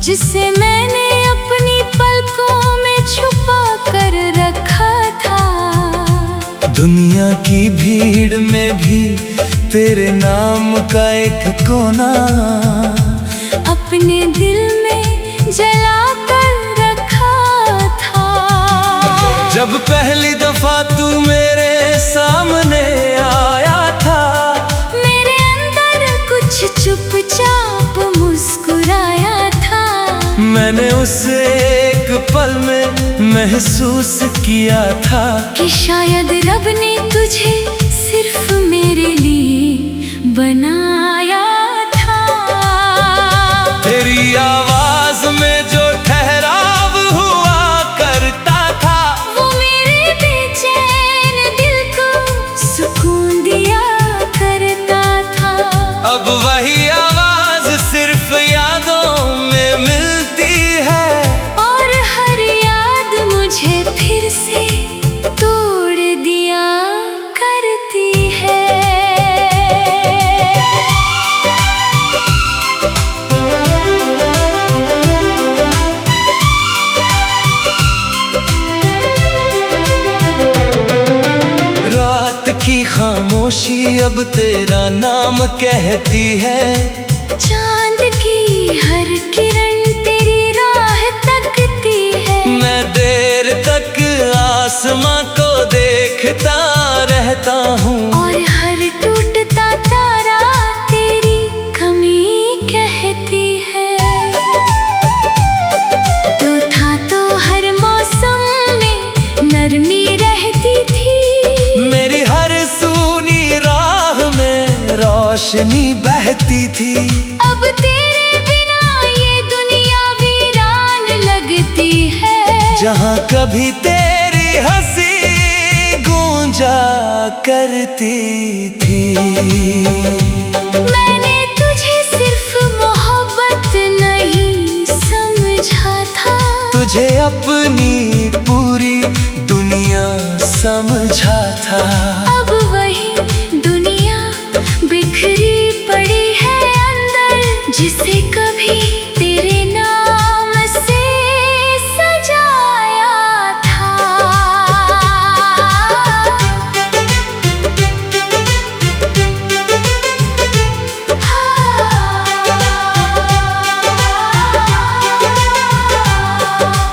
जिसे मैंने अपनी पलकों में छुपा कर रखा था। दुनिया की भीड़ में भी तेरे नाम का एक कोना अपने दिल में जला कर रखा था। जब पहली दफा तू मेरे सामने आया था, मेरे अंदर कुछ चुपचाप मुस्कुराया था। मैंने उसे एक पल में महसूस किया था कि शायद रब ने तुझे सिर्फ मेरे लिए बनाया था। तेरी आवाज में जो ठहराव हुआ करता था, वो मेरे बेचैन दिल को सुकून दिया करता था। अब वही आवाज सिर्फ यादों में मिलती है, और हर याद मुझे फिर से तोड़ दिया करती है। रात की खामोशी अब तेरा नाम कहती है। चांद की हर किरण तेरी राह तकती है। मैं देर तक आसमां को देखता रहता हूँ, और हर टूटता तारा तेरी कमी कहती है। तू था तो हर मौसम में नरमी रहती थी। मेरी हर सूनी राह में रोशनी बहती थी। अब तेरे बिना ये दुनिया वीरान लगती है। जहाँ कभी तेरी हंसी गूंजा करती थी। मैंने तुझे सिर्फ मोहब्बत नहीं समझा था, तुझे अपनी पूरी दुनिया समझा था। अब वही दुनिया बिखरी पड़ी है अंदर, जिसे कभी तेरे नाम से सजाया था।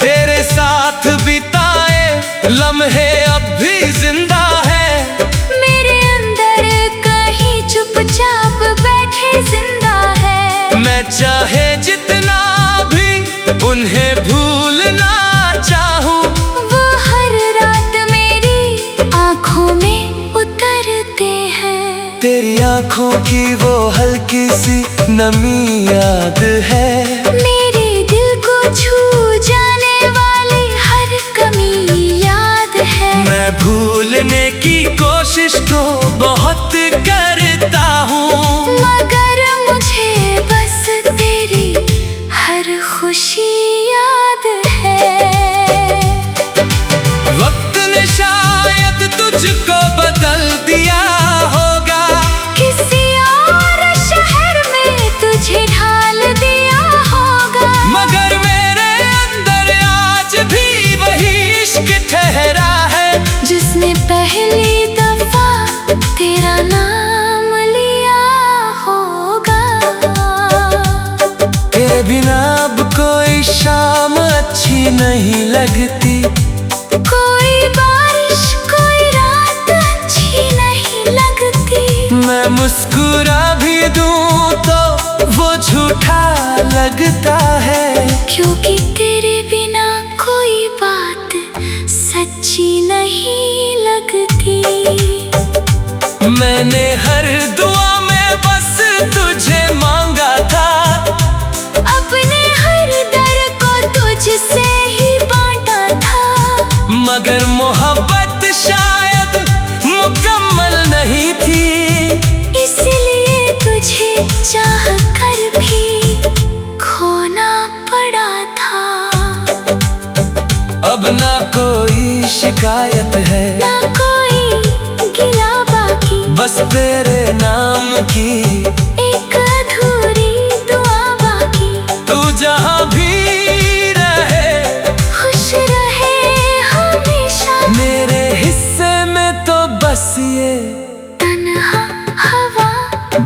तेरे साथ बिताए लम्हे अब भी जिंदा है। मेरे अंदर कहीं चुपचाप बैठे जिंदा है। मैं चाहे जितना भी उन्हें भूलना चाहूँ, वो हर रात मेरी आँखों में उतरते हैं। तेरी आँखों की वो हल्की सी नमी याद है। मेरे दिल को छू जाने वाली हर कमी याद है। मैं भूलने की कोशिश तो बहुत करता हूँ, मगर मुझे बस तेरी हर खुशी याद है। वक्त ने शायद तुझको बदल दिया होगा, किसी और शहर में तुझे ढाल दिया होगा। मगर मेरे अंदर आज भी वही इश्क ठहरा है, जिसने पहली दफा तेरा नाम लिया होगा। तेरे बिना अब कोई शाम अच्छी नहीं लगती। कोई बारिश कोई रात अच्छी नहीं लगती। मैं मुस्कुरा भी दूं तो वो झूठा लगता है, क्योंकि तेरे बिना कोई बात सच्ची नहीं लगती। मैंने हर दुआ में बस तुझे मांगा था, अपने हर दर को तुझसे ही बांटा था। मगर मोहब्बत शायद मुकम्मल नहीं थी, इसलिए तुझे चाह कर भी खोना पड़ा था। अब ना कोई शिकायत है, ना कोई गिला बाकी, बस तेरे नाम की एक अधूरी दुआ बाकी। तू जहाँ भी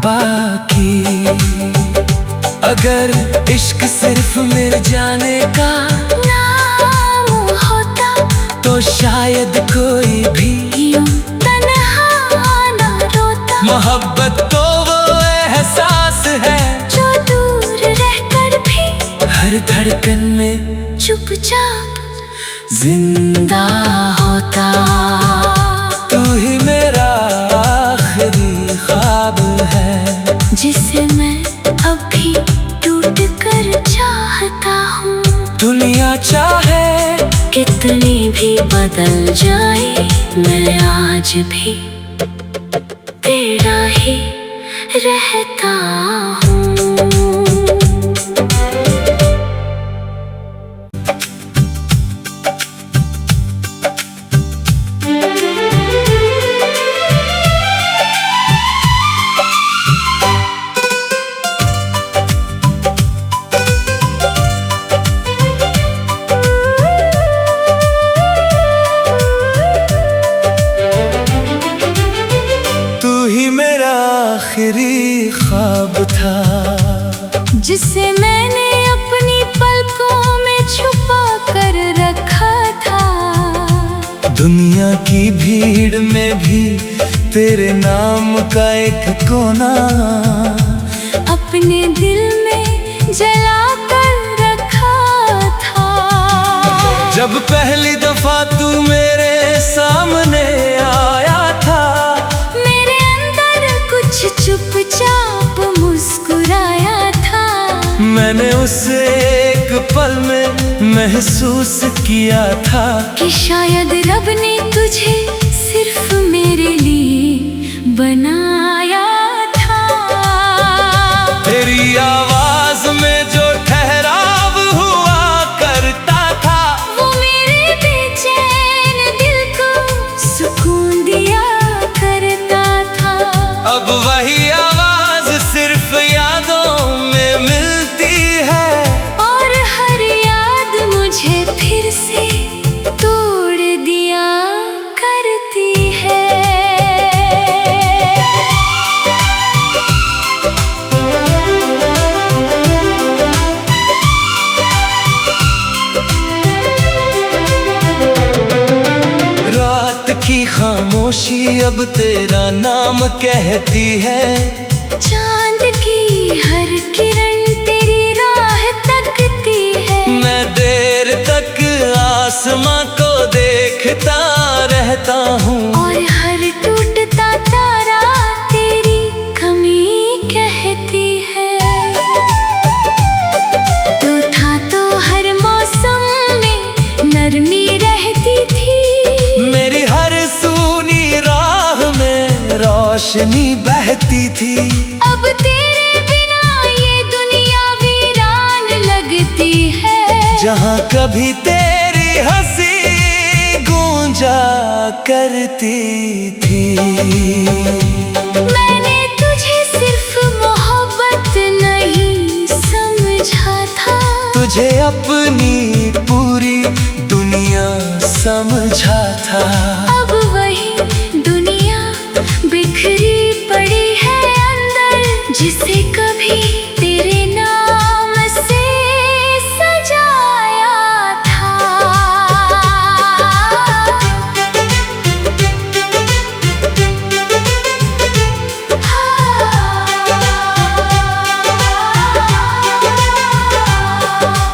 बाकी। अगर इश्क सिर्फ मिल जाने का नाम होता तो शायद कोई भी यूं तन्हा ना रोता। मोहब्बत तो वो एहसास है जो दूर रहकर भी हर धड़कन में चुपचाप जिंदा होता। तू ही मेरा आखिरी ख्वाब है जिसे मैं अभी टूट कर चाहता हूँ। दुनिया चाहे कितनी भी बदल जाए मैं आज भी तेरा ही रहता हूँ। आखिरी ख्वाब था जिसे मैंने अपनी पलकों में छुपा कर रखा था। दुनिया की भीड़ में भी तेरे नाम का एक कोना अपने दिल में जला कर रखा था। जब पहली दफा तू मेरे सामने आया था चुपचाप मुस्कुराया था। मैंने उसे एक पल में महसूस किया था कि शायद रब ने तुझे सिर्फ मेरे लिए बनाया था। तेरी आवाज में जो ठहराव हुआ करता था वो मेरे बेचैन दिल को सुकून दिया करता था। अब वही आवाज सिर्फ यादों में मिलती है और हर याद मुझे फिर से तोड़ दिया करती है। रात की खामोशी अब तेरा नाम कहती है। चांद की हर किरण तेरी राह तकती है। मैं देर तक आसमां को देखता रहता हूँ और हर टूटता तारा तेरी कमी कहती है। तू था तो हर मौसम में नरमी रहती थी। मेरी हर सूनी राह में रोशनी बहती थी। अब तेरे बिना ये दुनिया वीरान लगती है। जहाँ कभी तेरी हंसी गूंजा करती थी। मैंने तुझे सिर्फ मोहब्बत नहीं समझा था। तुझे अपनी पूरी दुनिया समझा था। अब वही दुनिया बिखरी पड़ी है अंदर जिसे कभी तेरे नाम से सजाया था।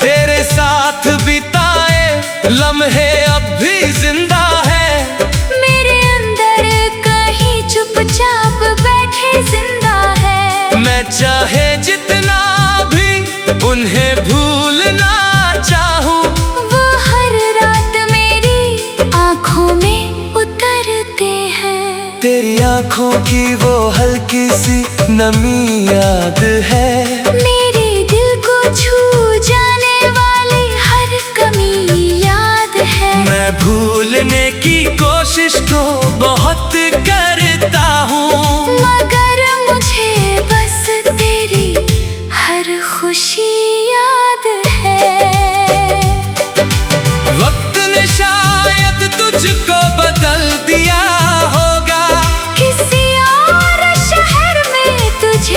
तेरे साथ बिताए लम्हे अब भी जिंदा है। मेरे अंदर कहीं चुपचाप बैठे जिंदा है। मैं चाहे जितना भी उन्हें भूलना चाहूँ वो हर रात मेरी आँखों में उतरते हैं। तेरी आँखों की वो हल्की सी नमी याद है। मेरे दिल को छू जाने वाली हर कमी याद है। मैं भूलने की कोशिश तो बहुत करता हूँ मगर मुझे बस तेरी हर खुशी याद है। वक्त ने शायद तुझको बदल दिया होगा। किसी और शहर में तुझे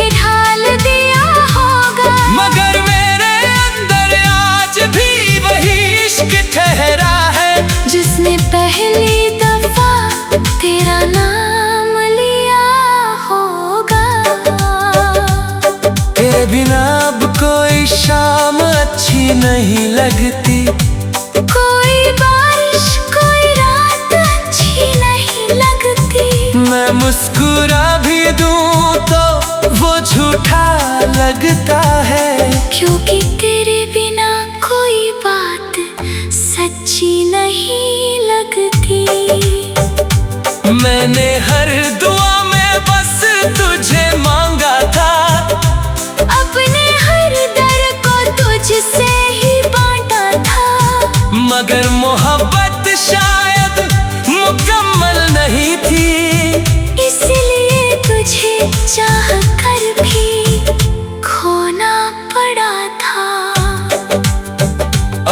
मुस्कुरा भी दूं तो वो झूठा लगता है, क्योंकि तेरे बिना कोई बात सच्ची नहीं लगती। मैंने हर दुआ में बस तुझे मांगा था, अपने हर दर को तुझसे ही बांटा था। मगर मोहब्बत शायद मुकम्मल नहीं थी, इसलिए तुझे चाह कर भी खोना पड़ा था।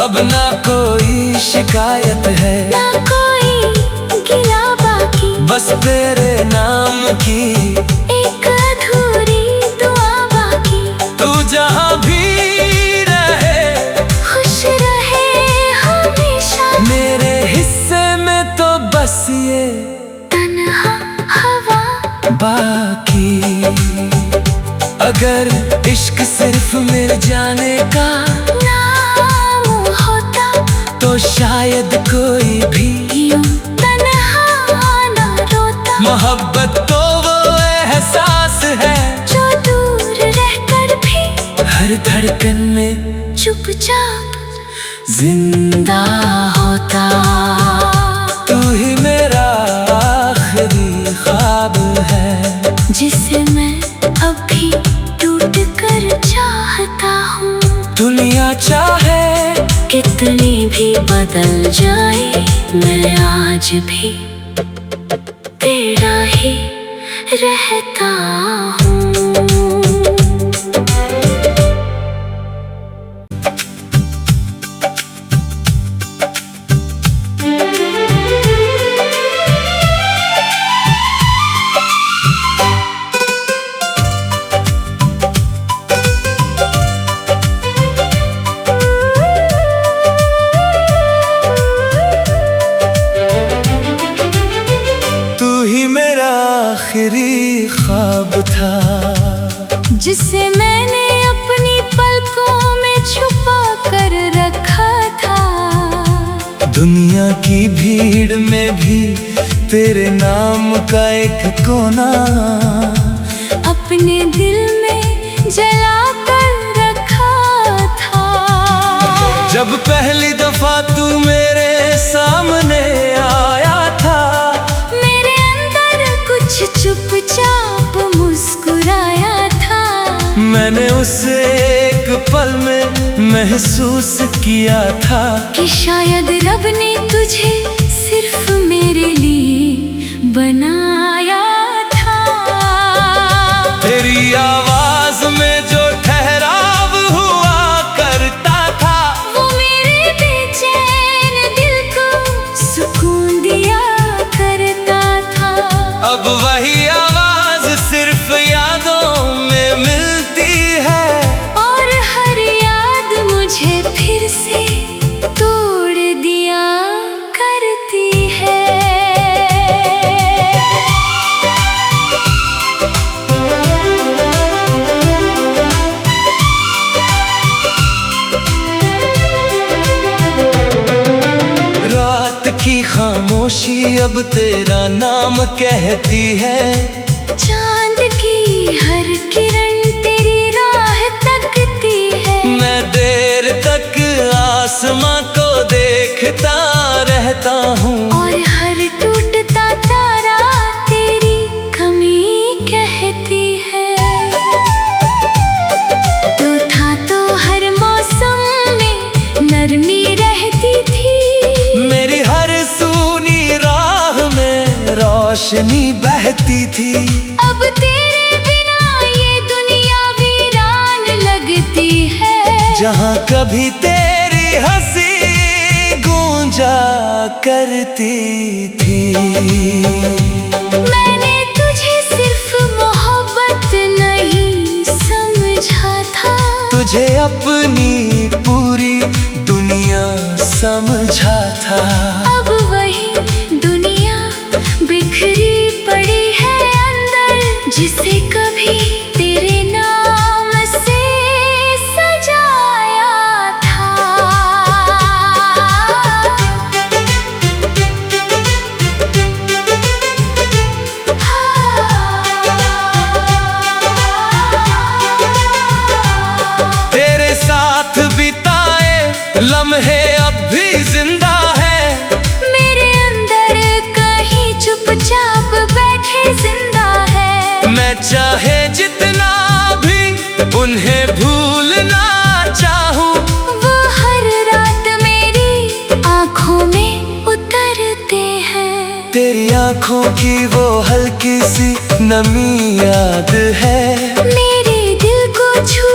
अब ना कोई शिकायत है, ना कोई गिला बाकी, बस तेरे नाम की एक अधूरी दुआ बाकी। तू जहाँ भी रहे, खुश रहे हमेशा, मेरे हिस्से में तो बस ये तन्हा हवा बाकी। अगर इश्क सिर्फ मिल जाने का नाम होता, तो शायद कोई भी यूं तन्हा ना रोता। मोहब्बत तो वो एहसास है, जो दूर रहकर भी हर धड़कन में चुपचाप जिंदा होता। तू ही मेरा आखिरी ख्वाब है, जिसे मैं अभी टूट कर चाहता हूँ। दुनिया चाहे कितनी भी बदल जाए, मैं आज भी तेरा ही रहता हूँ। आखिरी ख्वाब था, जिसे मैंने अपनी पलकों में छुपा कर रखा था। दुनिया की भीड़ में भी तेरे नाम का एक कोना अपने दिल में जला कर रखा था। जब पहली दफा तू मेरे सामने आया था, चुपचाप मुस्कुराया था। मैंने उसे एक पल में महसूस किया था कि शायद रब ने तुझे सिर्फ मेरे लिए बनाया था। तेरी आवाज में जो ठहराव हुआ करता था, वो मेरे बेचैन दिल को सुकून दिया करता था। अब वही आवाज सिर्फ यादों में मिलती है, और हर याद मुझे फिर से तोड़ दिया करती है। रात की खामोशी अब तेरा नाम कहती है, चांद की हर किरण तेरी राह तकती है। मैं देर तक आसमां को देखता रहता हूँ, और हर टूटता तारा तेरी कमी कहती है। तू था तो हर मौसम में नरमी रहती थी, मेरी हर सूनी राह में रोशनी बहती थी। अब तेरे बिना ये दुनिया वीरान लगती है, जहाँ कभी तेरी हंसी गूंजा करती थी। मैंने तुझे सिर्फ मोहब्बत नहीं समझा था, तुझे अपनी पूरी दुनिया समझा था। अब वही दुनिया बिखरी पड़ी है अंदर, जिसे कभी तेरे नाम से सजाया था। हाँ। चाहे जितना भी उन्हें भूलना चाहूं, वो हर रात मेरी आंखों में उतरते हैं। तेरी आंखों की वो हल्की सी नमी याद है, मेरे दिल को छू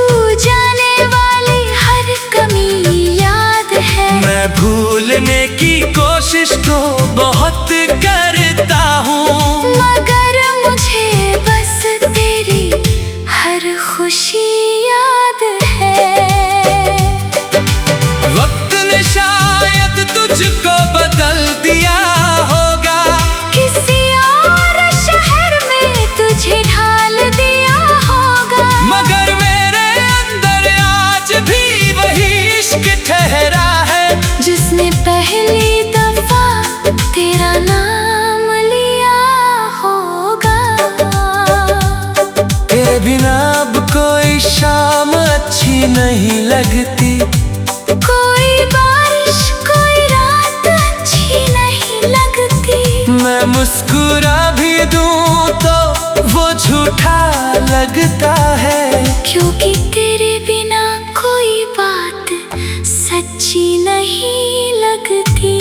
जाने वाली हर कमी याद है। मैं भूलने की कोशिश तो बहुत करता हूँ, मगर मुझे बस तेरी हर खुशी याद है। वक्त ने शायद तुझको बदल दिया होगा, किसी और शहर में तुझे ढाल दिया होगा, मगर मेरे अंदर आज भी वही इश्क ठहरा है, जिसने पहली दफा तेरा नाम लिया होगा। तेरे बिना अब कोई शाम अच्छी नहीं लगती, कोई बारिश कोई रात अच्छी नहीं लगती। मैं मुस्कुरा भी दूं तो वो झूठा लगता है, क्योंकि तेरे बिना कोई बात सच्ची नहीं लगती।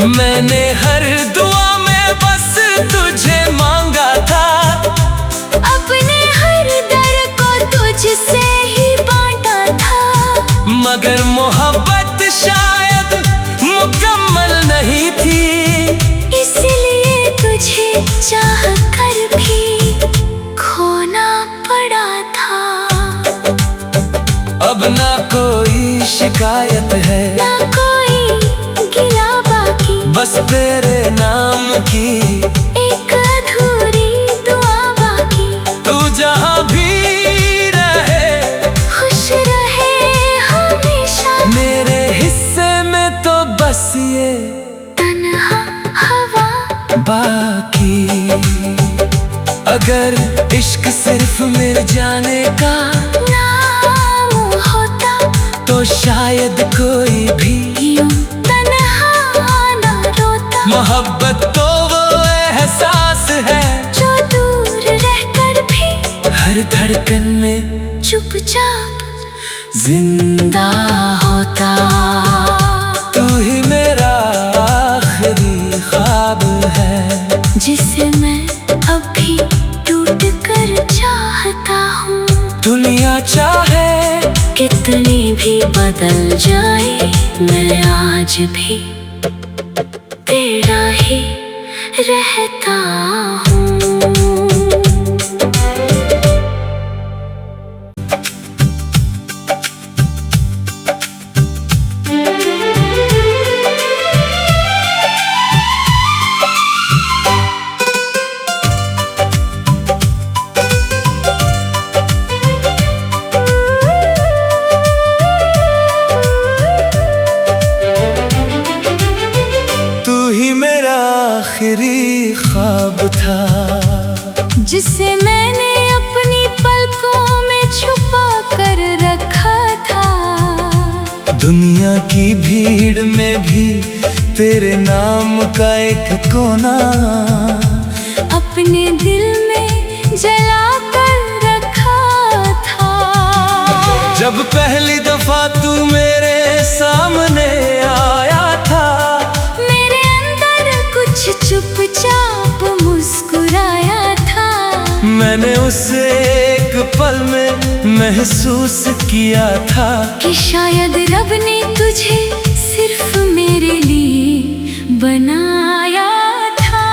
मैंने हर दुआ में बस तुझे मांगा था, अपने हर दर को तुझसे ही बांटा था, मगर मोहब्बत शायद मुकम्मल नहीं थी, इसलिए तुझे चाह कर भी खोना पड़ा था। अब ना कोई शिकायत है, ना कोई गिला बाकी, बस तेरे नाम की एक अधूरी दुआ बाकी। तू जहाँ भी रहे खुश रहे हमेशा, मेरे हिस्से में तो बस ये तन्हा हवा बाकी। अगर इश्क सिर्फ मिल जाने का नाम होता, तो शायद कोई भी यूं तन्हा ना रोता। मोहब्बत तो वो एहसास है, जो दूर रहकर भी हर धड़कन में चुपचाप जिंदा होता। तू ही मेरा आखिरी ख्वाब है, जिसे मैं अभी टूट कर चाहता हूँ। दुनिया चाहे कितनी भी बदल जाए, मैं आज भी तेरा ही रहता हूँ। आखिरी ख्वाब था, जिसे मैंने अपनी पलकों में छुपा कर रखा था। दुनिया की भीड़ में भी तेरे नाम का एक कोना अपने दिल में जला कर रखा था। जब पहली दफा तू मेरे सामने आया था, चुपचाप मुस्कुराया था। मैंने उसे एक पल में महसूस किया था कि शायद रब ने तुझे सिर्फ मेरे लिए बनाया था।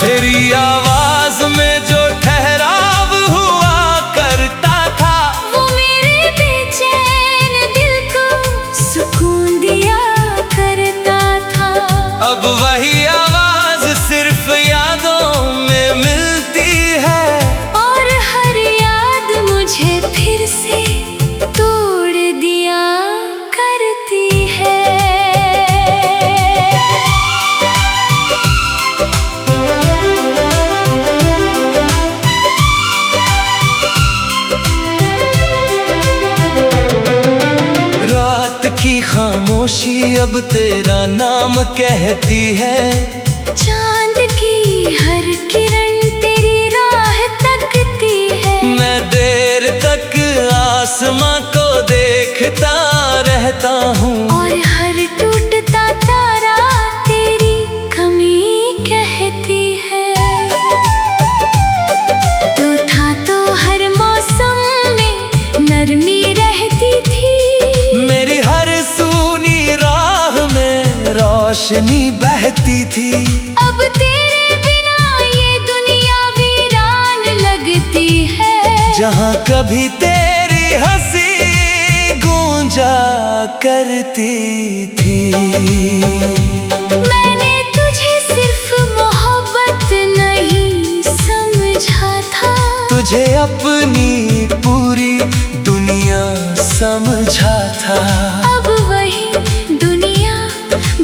तेरी आवाज में जो ठहराव हुआ करता था, वो मेरे बेचैन दिल को सुकून दिया करता था। अब वही आवाज सिर्फ यादों में मिलती है, और हर याद मुझे फिर से तोड़ दिया करती है। रात की खामोशी अब तेरा नाम कहती है, चांद की हर किरण तेरी मैं देर तक आसमां को देखता रहता हूँ, और हर टूटता तारा तेरी कमी कहती है। तू था तो हर मौसम में नरमी रहती थी, मेरी हर सूनी राह में रोशनी बहती थी। अब तेरे बिना ये दुनिया वीरान लगती है। जहाँ कभी तेरी हंसी गूंजा करती थी। मैंने तुझे सिर्फ मोहब्बत नहीं समझा था, तुझे अपनी पूरी दुनिया समझा था। अब वही दुनिया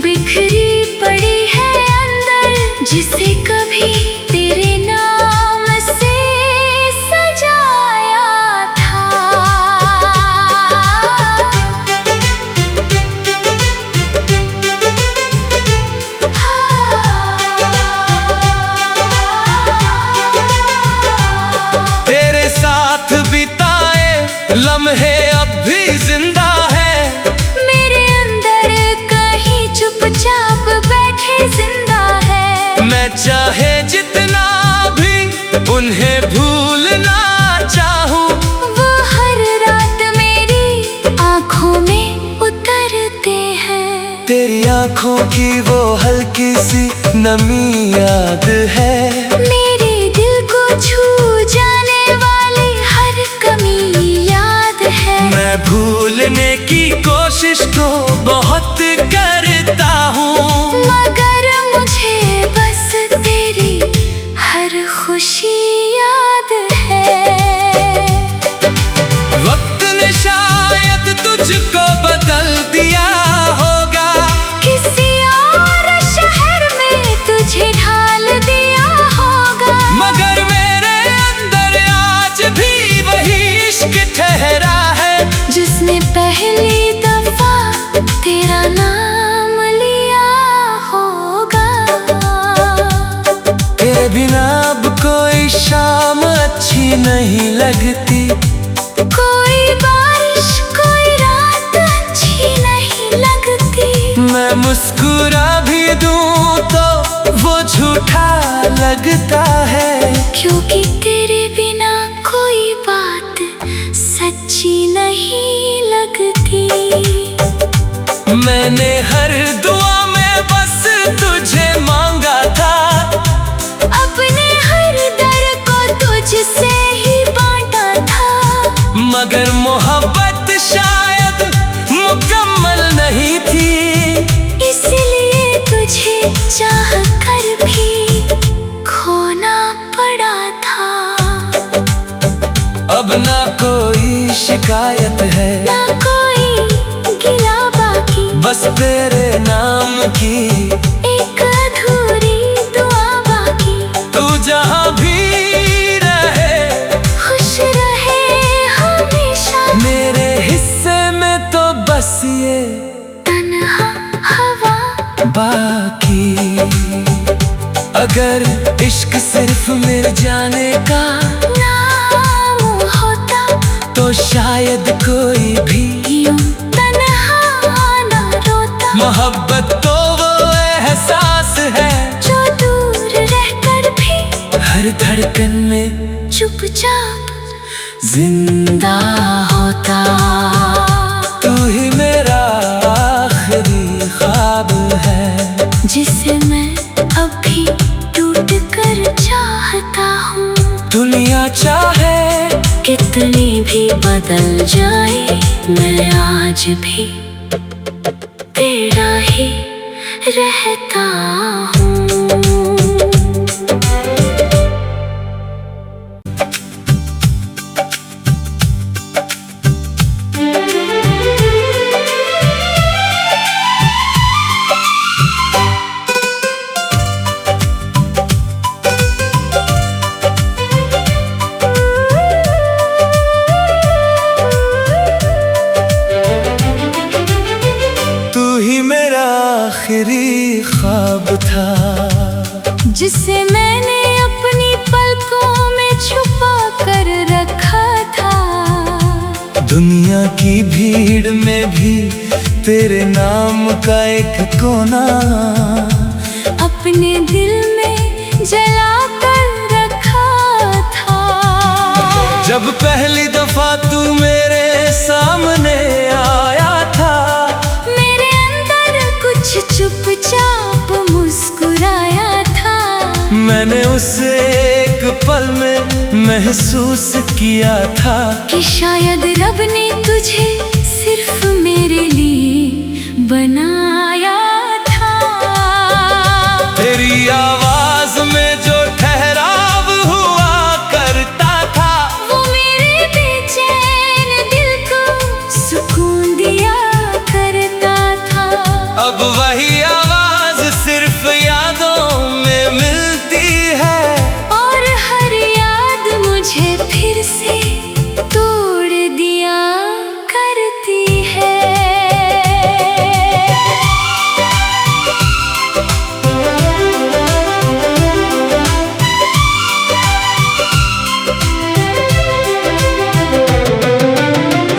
बिखरी पड़ी है अंदर, जिसे कभी तेरे नाम से सजाया था। तेरे साथ बिताए लम्हे अब भी जिंदा है, मेरे अंदर कहीं चुपचाप बैठे जिंदा है। मैं चाहे जितना भी उन्हें भूलना चाहूँ, वो हर रात मेरी आँखों में उतरते हैं। तेरी आँखों की वो हल्की सी नमी याद है। मेरे दिल को छू जाने वाली हर कमी याद है। मैं भूलने की कोशिश तो बहुत करता हूँ, मगर मुझे बस तेरी हर खुशी याद है। वक्त ने शायद तुझको बदल दिया होगा, किसी और शहर में तुझे ढाल दिया होगा, मगर मेरे अंदर आज भी वही इश्क ठहरा है, जिसने पहली दफा तेरा नाम लिया होगा। तेरे बिना अब कोई शाम अच्छी नहीं लगती, कोई बारिश कोई रात अच्छी नहीं लगती। मैं मुस्कुरा भी दूं तो वो झूठा लगता है, क्योंकि तेरे बिना कोई बात सच्ची नहीं लगती। मैंने हर दुआ में बस तुझे मांगा था, अपने हर दर को तुझसे ही बांटा था, मगर मोहब्बत शायद मुकम्मल नहीं थी, इसलिए तुझे चाह कर भी खोना पड़ा था। अब ना कोई शिकायत है, ना कोई गिला बाकी, बस तेरे नाम की एक अधूरी दुआ बाकी। तू जहाँ भी रहे खुश रहे हमेशा, मेरे हिस्से में तो बस ये तन्हा हवा बाकी। अगर इश्क सिर्फ मिल जाने का नाम होता, तो शायद कोई भी यूं तन्हा ना रोता। मोहब्बत तो वो एहसास है, जो दूर रहकर भी हर धड़कन में चुपचाप जिंदा होता। तू ही मेरा आखिरी ख्वाब है, जिसे मैं अभी टूट कर चाहता हूँ। दुनिया चाहे कितनी भी बदल जाए, मैं आज भी तेरा ही रहता हूँ। आखिरी ख्वाब था, जिसे मैंने अपनी पलकों में छुपा कर रखा दुनिया की भीड़ में भी तेरे नाम का एक कोना अपने दिल में जला कर रखा था। जब पहली दफा तू मेरे सामने आया था, मेरे अंदर कुछ चुपचाप मुस्कुराया था। मैंने उसे एक पल में महसूस किया था कि शायद रब ने तुझे सिर्फ मेरे लिए बनाया था। तेरी आवाज में जो ठहराव हुआ करता था, वो मेरे बेचैन दिल को सुकून दिया करता था। अब वही आवाज सिर्फ यादों में मिलती है, और हर याद मुझे फिर से तोड़ दिया करती है।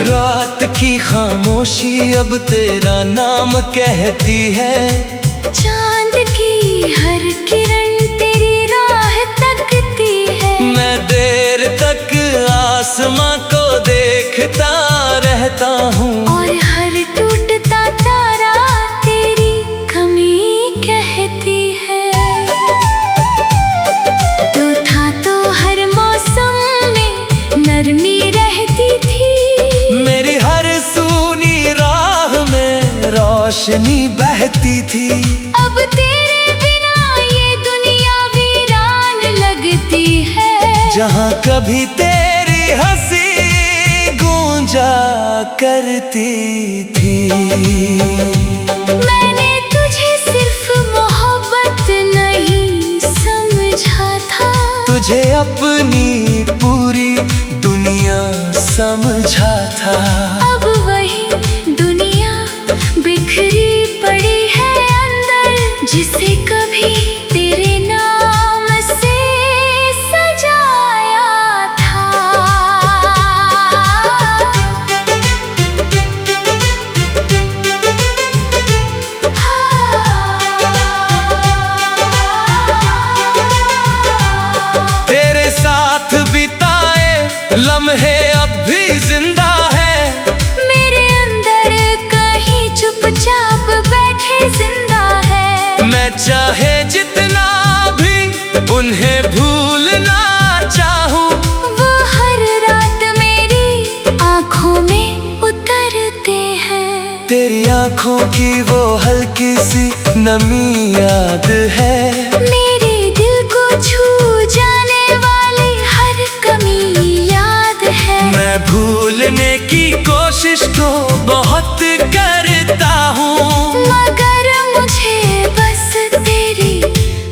रात की खामोशी अब तेरा नाम कहती है। चांद की हर किरण तेरी राह तकती है। मैं देर तक आसमां को देखता रहता हूँ, और हर टूटता तारा तेरी कमी कहती है। तू था तो हर मौसम में नरमी रहती थी। मेरी हर सूनी राह में रोशनी बहती थी। अब तेरे बिना ये दुनिया वीरान लगती है। जहाँ कभी तेरी हंसी गूंजा करती थी। मैंने तुझे सिर्फ मोहब्बत नहीं समझा था, तुझे अपनी पूरी दुनिया समझा था। अब वही दुनिया बिखरी पड़ी है अंदर, जिसे कभी तेरे नाम से सजाया था। तेरे साथ बिताए लम्हे अब भी जिंदा है। मेरे अंदर कहीं चुपचाप बैठे जिंदा है। मैं चाहे जितना भी उन्हें भूलना चाहूँ, वो हर रात मेरी आँखों में उतरते हैं। तेरी आँखों की वो हल्की सी नमी याद है। मेरे दिल को छू जाने वाली हर कमी याद है। मैं भूलने की कोशिश तो बहुत करता हूँ, मगर मुझे बस तेरी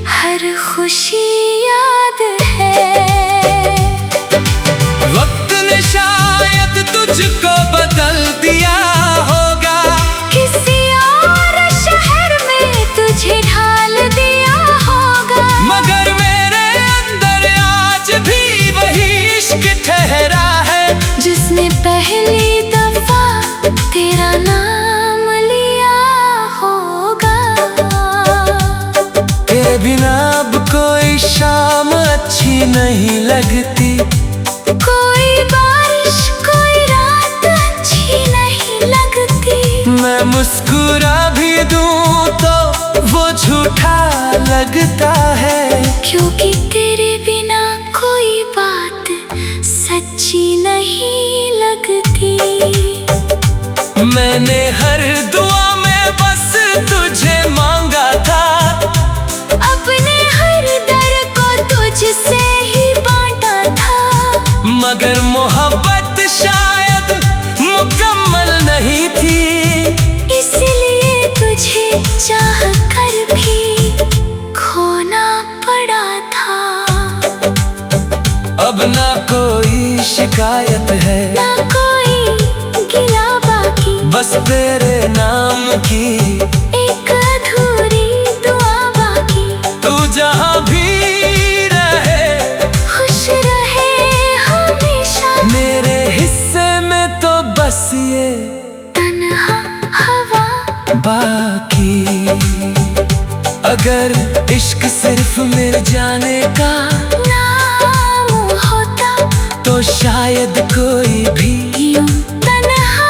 हर खुशी याद है। वक्त ने शायद तुझको बदल दिया होगा, किसी और शहर में तुझे ढाल दिया होगा। मगर मेरे अंदर आज भी वही इश्क ठहरा है, जिसने पहली दफा तेरा नाम लिया होगा। तेरे बिना अब कोई शाम अच्छी नहीं लगती। कोई बारिश कोई रात अच्छी नहीं लगती। मैं मुस्कुरा भी दूं तो वो झूठा लगता है, क्योंकि तेरे बिना कोई बात सच्ची नहीं लगती। मैंने हर दुआ में बस तुझे मांगा था, अपने हर दर को तुझसे ही बांटा था। मगर मोहब्बत शायद मुकम्मल नहीं थी, इसलिए तुझे चाह कर भी खोना पड़ा था। अब ना कोई शिकायत है, ना कोई गिला बाकी, बस तेरे नाम की एक अधूरी दुआ बाकी। तू जहाँ भी रहे खुश रहे हमेशा। मेरे हिस्से में तो अगर इश्क सिर्फ मिल जाने का नाम होता तो शायद कोई भी यूं तन्हा